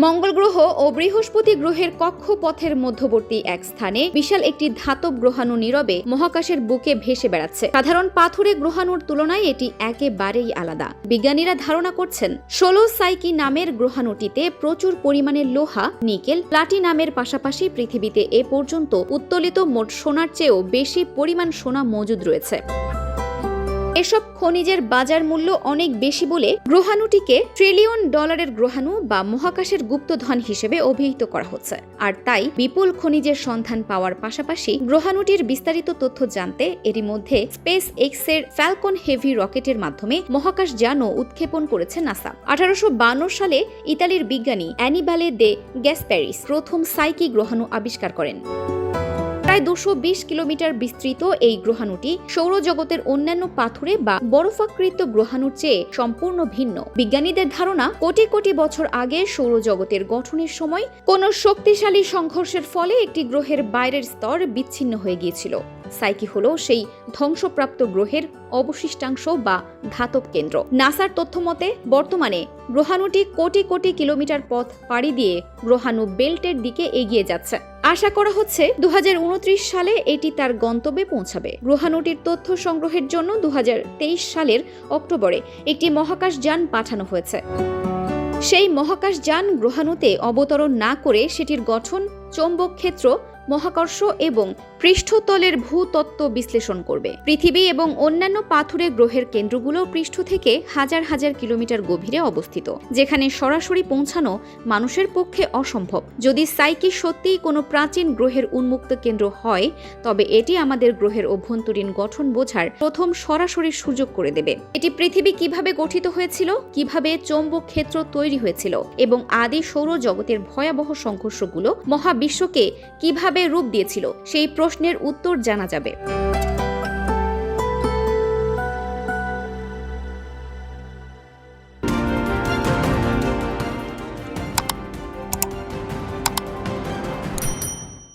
মঙ্গল গ্রহ ও বৃহস্পতি গ্রহের কক্ষপথের মধ্যবর্তী এক স্থানে বিশাল একটি ধাতব গ্রহাণু নীরবে মহাকাশের বুকে ভেসে বেড়াচ্ছে। সাধারণ পাথুরে গ্রহাণুর তুলনায় এটি একেবারেই আলাদা। বিজ্ঞানীরা ধারণা করছেন 16 সাইকি নামের গ্রহাণুটিতে প্রচুর পরিমাণে লোহা, নিকেল, প্লাটিনামের পাশাপাশি পৃথিবীতে এ পর্যন্ত উত্তোলিত মোট সোনার চেয়েও বেশি পরিমাণ সোনা মজুদ রয়েছে। এসব খনিজের বাজার মূল্য অনেক বেশি বলে গ্রহাণুটিকে ট্রিলিয়ন ডলারের গ্রহাণু বা মহাকাশের গুপ্তধন হিসেবে অভিহিত করা হচ্ছে। আর তাই বিপুল খনিজের সন্ধান পাওয়ার পাশাপাশি গ্রহাণুটির বিস্তারিত তথ্য জানতে এরই মধ্যে স্পেস এক্স এর ফ্যালকন হেভি রকেটের মাধ্যমে মহাকাশ যানও উৎক্ষেপণ করেছে নাসা। 1852 সালে ইতালির বিজ্ঞানী অ্যানিবালে দে গ্যাসপ্যারিস প্রথম সাইকি গ্রহাণু আবিষ্কার করেন। প্রায় 220 কিলোমিটার বিস্তৃত এই গ্রহাণুটি সৌরজগতের অন্যান্য পাথুরে বা বরফাকৃত গ্রহাণুর চেয়ে সম্পূর্ণ ভিন্ন। বিজ্ঞানীদের ধারণা কোটি কোটি বছর আগে সৌরজগতের গঠনের সময় কোনো শক্তিশালী সংঘর্ষের ফলে একটি গ্রহের বাইরের স্তর বিচ্ছিন্ন হয়ে গিয়েছিল। সাইকি হলো সেই ধ্বংসপ্রাপ্ত গ্রহের অবশিষ্টাংশ বা ধাতব কেন্দ্র। নাসার তথ্য মতে বর্তমানে গ্রহাণুটি কোটি কোটি কিলোমিটার পথ পাড়ি দিয়ে গ্রহাণু বেল্টের দিকে এগিয়ে যাচ্ছে। আশা করা হচ্ছে 2029 সালে এটি তার গন্তব্যে পৌঁছাবে। গ্রহাণুটির তথ্য সংগ্রহের জন্য 2023 সালের অক্টোবরে একটি মহাকাশ যান পাঠানো হয়েছে। সেই মহাকাশ যান গ্রহাণুতে অবতরণ না করে সেটির গঠন, চৌম্বক ক্ষেত্র, মহাকর্ষ এবং পৃষ্ঠতলের ভূতত্ত্ব বিশ্লেষণ করবে। পৃথিবী এবং অন্যান্য পাথুরে গ্রহের কেন্দ্রগুলো পৃষ্ঠ থেকে হাজার হাজার কিলোমিটার গভীরে অবস্থিত, যেখানে সরাসরি পৌঁছানো মানুষের পক্ষে অসম্ভব। যদি সাইকি সত্যিই কোনো প্রাচীন গ্রহের উন্মুক্ত কেন্দ্র হয়, তবে এটি আমাদের গ্রহের অভ্যন্তরীণ গঠন বোঝার প্রথম সরাসরি সুযোগ করে দেবে। এটি পৃথিবী কিভাবে গঠিত হয়েছিল, কিভাবে চৌম্বক ক্ষেত্র তৈরি হয়েছিল এবং আদি সৌরজগতের ভয়াবহ সংঘর্ষগুলো মহাবিশ্বকে কিভাবে রূপ দিয়েছিল, সেই প্রশ্নের উত্তর জানা যাবে।